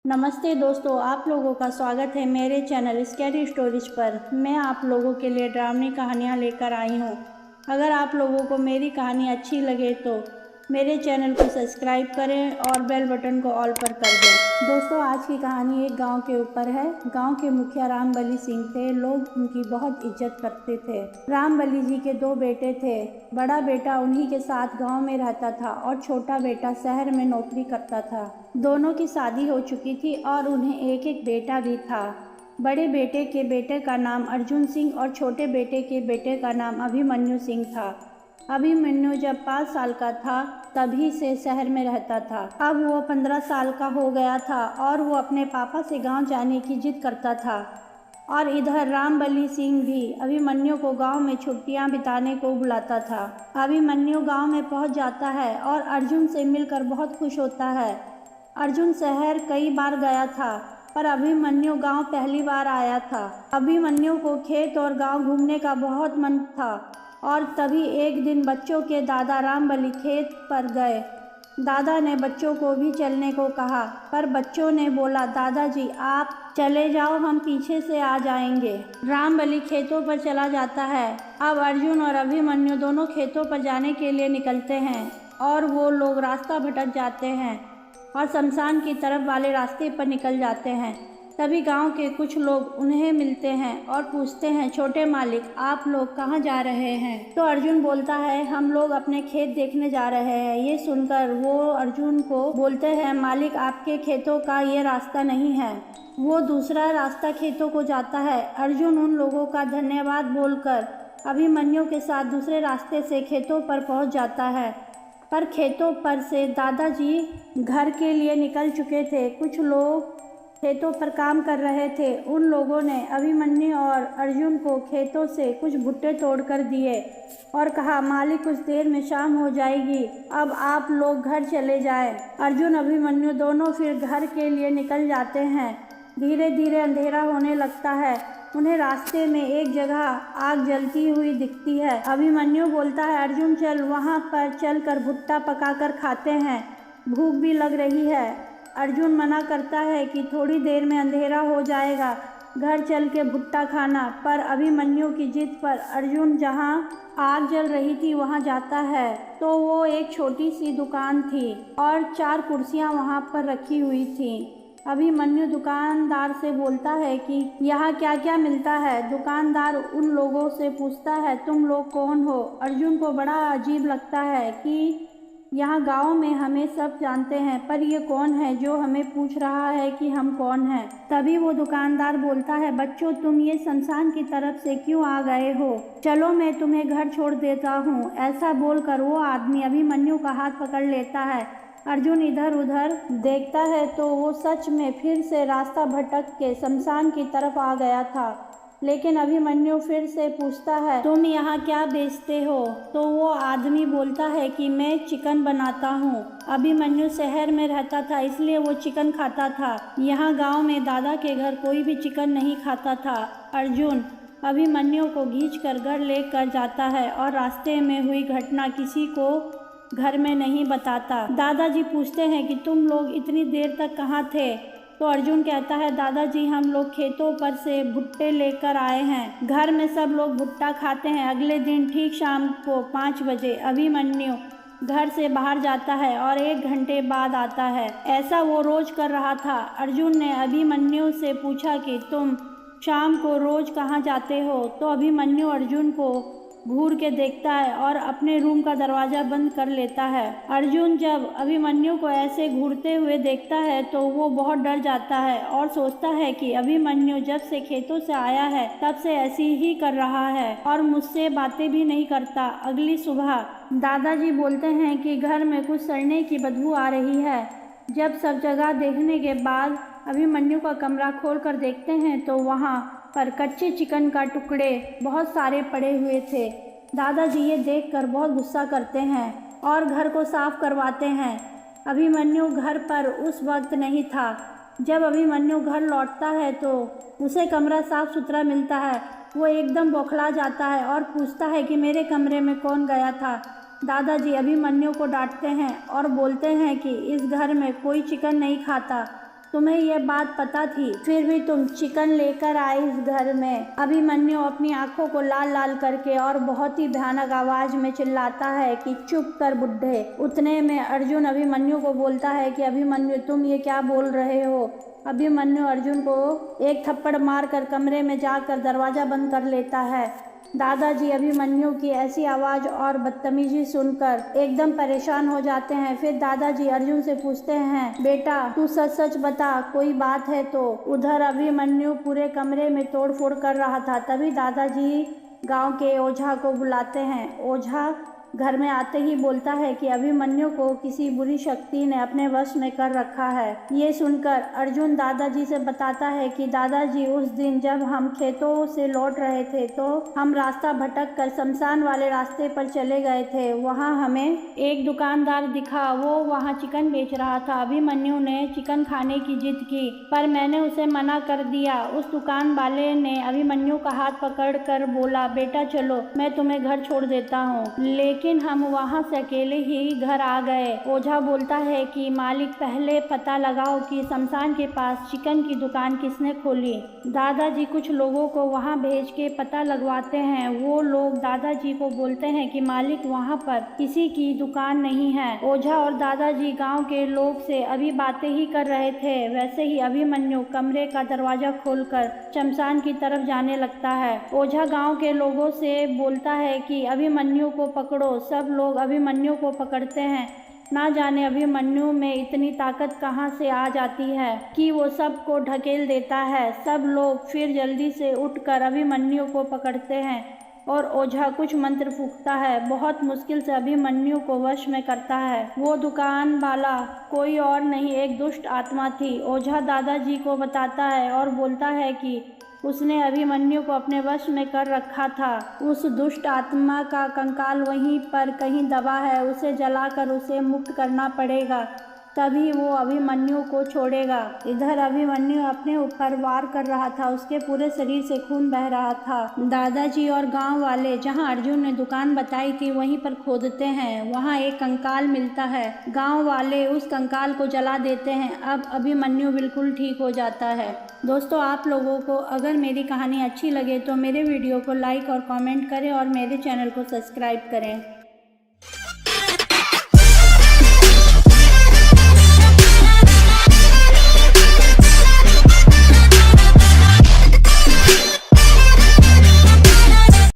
नमस्ते दोस्तों, आप लोगों का स्वागत है मेरे चैनल स्कैरी स्टोरीज पर। मैं आप लोगों के लिए डरावनी कहानियाँ लेकर आई हूँ। अगर आप लोगों को मेरी कहानी अच्छी लगे तो मेरे चैनल को सब्सक्राइब करें और बेल बटन को ऑल पर कर दें। दोस्तों, आज की कहानी एक गांव के ऊपर है। गांव के मुखिया रामबली सिंह थे। लोग उनकी बहुत इज्जत करते थे। रामबली जी के दो बेटे थे। बड़ा बेटा उन्हीं के साथ गांव में रहता था और छोटा बेटा शहर में नौकरी करता था। दोनों की शादी हो चुकी थी और उन्हें एक एक बेटा भी था। बड़े बेटे के बेटे का नाम अर्जुन सिंह और छोटे बेटे के बेटे का नाम अभिमन्यु सिंह था। अभिमन्यु जब 5 साल का था तभी से शहर में रहता था। अब वो 15 साल का हो गया था और वो अपने पापा से गांव जाने की जिद करता था। और इधर रामबली सिंह भी अभिमन्यु को गांव में छुट्टियां बिताने को बुलाता था। अभिमन्यु गांव में पहुंच जाता है और अर्जुन से मिलकर बहुत खुश होता है। अर्जुन शहर कई बार गया था पर अभिमन्यु गांव पहली बार आया था। अभिमन्यु को खेत और गांव घूमने का बहुत मन था और तभी एक दिन बच्चों के दादा रामबली खेत पर गए। दादा ने बच्चों को भी चलने को कहा पर बच्चों ने बोला, दादाजी आप चले जाओ, हम पीछे से आ जाएंगे। रामबली खेतों पर चला जाता है। अब अर्जुन और अभिमन्यु दोनों खेतों पर जाने के लिए निकलते हैं और वो लोग रास्ता भटक जाते हैं और शमशान की तरफ वाले रास्ते पर निकल जाते हैं। तभी गांव के कुछ लोग उन्हें मिलते हैं और पूछते हैं, छोटे मालिक आप लोग कहाँ जा रहे हैं? तो अर्जुन बोलता है, हम लोग अपने खेत देखने जा रहे हैं। ये सुनकर वो अर्जुन को बोलते हैं, मालिक आपके खेतों का ये रास्ता नहीं है, वो दूसरा रास्ता खेतों को जाता है। अर्जुन उन लोगों का धन्यवाद बोलकर अभिमन्यु के साथ दूसरे रास्ते से खेतों पर पहुँच जाता है। पर खेतों पर से दादाजी घर के लिए निकल चुके थे। कुछ लोग खेतों पर काम कर रहे थे। उन लोगों ने अभिमन्यु और अर्जुन को खेतों से कुछ भुट्टे तोड़ कर दिए और कहा, मालिक कुछ देर में शाम हो जाएगी, अब आप लोग घर चले जाएं। अर्जुन अभिमन्यु दोनों फिर घर के लिए निकल जाते हैं। धीरे धीरे अंधेरा होने लगता है। उन्हें रास्ते में एक जगह आग जलती हुई दिखती है। अभिमन्यु बोलता है, अर्जुन चल वहाँ पर चल कर भुट्टा पकाकर खाते हैं, भूख भी लग रही है। अर्जुन मना करता है कि थोड़ी देर में अंधेरा हो जाएगा, घर चल के भुट्टा खाना। पर अभिमन्यु की जिद पर अर्जुन जहाँ आग जल रही थी वहाँ जाता है तो वो एक छोटी सी दुकान थी और 4 कुर्सियाँ वहाँ पर रखी हुई थी। अभिमन्यु दुकानदार से बोलता है कि यहाँ क्या क्या मिलता है। दुकानदार उन लोगों से पूछता है, तुम लोग कौन हो? अर्जुन को बड़ा अजीब लगता है कि यहाँ गांव में हमें सब जानते हैं पर ये कौन है जो हमें पूछ रहा है कि हम कौन हैं। तभी वो दुकानदार बोलता है, बच्चों तुम ये शमशान की तरफ से क्यों आ गए हो? चलो मैं तुम्हें घर छोड़ देता हूँ। ऐसा बोलकर वो आदमी अभिमन्यु का हाथ पकड़ लेता है। अर्जुन इधर उधर देखता है तो वो सच में फिर से रास्ता भटक के शमशान की तरफ आ गया था। लेकिन अभिमन्यु फिर से पूछता है, तुम यहाँ क्या बेचते हो? तो वो आदमी बोलता है कि मैं चिकन बनाता हूँ। अभिमन्यु शहर में रहता था इसलिए वो चिकन खाता था। यहाँ गांव में दादा के घर कोई भी चिकन नहीं खाता था। अर्जुन अभिमन्यु को खींचकर घर लेकर जाता है और रास्ते में हुई घटना किसी को घर में नहीं बताता। दादाजी पूछते हैं कि तुम लोग इतनी देर तक कहाँ थे? तो अर्जुन कहता है, दादाजी हम लोग खेतों पर से भुट्टे लेकर आए हैं, घर में सब लोग भुट्टा खाते हैं। अगले दिन ठीक शाम को 5 बजे अभिमन्यु घर से बाहर जाता है और 1 घंटे बाद आता है। ऐसा वो रोज कर रहा था। अर्जुन ने अभिमन्यु से पूछा कि तुम शाम को रोज कहाँ जाते हो? तो अभिमन्यु अर्जुन को घूर के देखता है और अपने रूम का दरवाज़ा बंद कर लेता है। अर्जुन जब अभिमन्यु को ऐसे घूरते हुए देखता है तो वो बहुत डर जाता है और सोचता है कि अभिमन्यु जब से खेतों से आया है तब से ऐसी ही कर रहा है और मुझसे बातें भी नहीं करता। अगली सुबह दादाजी बोलते हैं कि घर में कुछ सड़ने की बदबू आ रही है। जब सब जगह देखने के बाद अभिमन्यु का कमरा खोल कर देखते हैं तो वहाँ पर कच्चे चिकन का टुकड़े बहुत सारे पड़े हुए थे। दादाजी ये देखकर बहुत गुस्सा करते हैं और घर को साफ करवाते हैं। अभिमन्यु घर पर उस वक्त नहीं था। जब अभिमन्यु घर लौटता है तो उसे कमरा साफ सुथरा मिलता है। वो एकदम बौखला जाता है और पूछता है कि मेरे कमरे में कौन गया था? दादाजी अभिमन्यु को डांटते हैं और बोलते हैं कि इस घर में कोई चिकन नहीं खाता। तुम्हें यह बात पता थी, फिर भी तुम चिकन लेकर आए इस घर में। अभिमन्यु अपनी आंखों को लाल लाल करके और बहुत ही भयानक आवाज में चिल्लाता है कि चुप कर बुड्ढे। उतने में अर्जुन अभिमन्यु को बोलता है कि अभिमन्यु तुम ये क्या बोल रहे हो। अभिमन्यु अर्जुन को एक थप्पड़ मारकर कमरे में जाकर दरवाजा बंद कर लेता है। दादाजी अभिमन्यु की ऐसी आवाज़ और बदतमीजी सुनकर एकदम परेशान हो जाते हैं। फिर दादाजी अर्जुन से पूछते हैं, बेटा तू सच सच बता, कोई बात है तो। उधर अभिमन्यु पूरे कमरे में तोड़फोड़ कर रहा था। तभी दादाजी गांव के ओझा को बुलाते हैं। ओझा घर में आते ही बोलता है कि अभिमन्यु को किसी बुरी शक्ति ने अपने वश में कर रखा है। ये सुनकर अर्जुन दादाजी से बताता है कि दादाजी उस दिन जब हम खेतों से लौट रहे थे तो हम रास्ता भटक कर शमशान वाले रास्ते पर चले गए थे। वहाँ हमें एक दुकानदार दिखा, वो वहाँ चिकन बेच रहा था। अभिमन्यु ने चिकन खाने की जिद की पर मैंने उसे मना कर दिया। उस दुकान वाले ने अभिमन्यु का हाथ पकड़ कर बोला, बेटा चलो मैं तुम्हें घर छोड़ देता हूँ। लेकिन हम वहाँ से अकेले ही घर आ गए। ओझा बोलता है कि मालिक पहले पता लगाओ कि शमशान के पास चिकन की दुकान किसने खोली। दादाजी कुछ लोगों को वहाँ भेज के पता लगवाते हैं। वो लोग दादाजी को बोलते हैं कि मालिक वहाँ पर किसी की दुकान नहीं है। ओझा और दादाजी गांव के लोग से अभी बातें ही कर रहे थे। वैसे ही अभिमन्यु कमरे का दरवाजा खोलकर शमशान की तरफ जाने लगता है। ओझा गांव के लोगों से बोलता है कि अभिमन्यु को पकड़ो। सब लोग अभिमन्यु को पकड़ते हैं। ना जाने अभिमन्यु में इतनी ताकत कहाँ से आ जाती है कि वो सबको ढकेल देता है। सब लोग फिर जल्दी से उठकर अभिमन्यु को पकड़ते हैं और ओझा कुछ मंत्र फूंकता है। बहुत मुश्किल से अभिमन्यु को वश में करता है। वो दुकान वाला कोई और नहीं, एक दुष्ट आत्मा थी। ओझा दादाजी को बताता है और बोलता है कि उसने अभिमन्यु को अपने वश में कर रखा था। उस दुष्ट आत्मा का कंकाल वहीं पर कहीं दबा है, उसे जलाकर उसे मुक्त करना पड़ेगा, तभी वो अभिमन्यु को छोड़ेगा। इधर अभिमन्यु अपने ऊपर वार कर रहा था, उसके पूरे शरीर से खून बह रहा था। दादाजी और गांव वाले जहां अर्जुन ने दुकान बताई थी वहीं पर खोदते हैं। वहां एक कंकाल मिलता है। गांव वाले उस कंकाल को जला देते हैं। अब अभिमन्यु बिल्कुल ठीक हो जाता है। दोस्तों, आप लोगों को अगर मेरी कहानी अच्छी लगे तो मेरे वीडियो को लाइक और कमेंट करें और मेरे चैनल को सब्सक्राइब करें।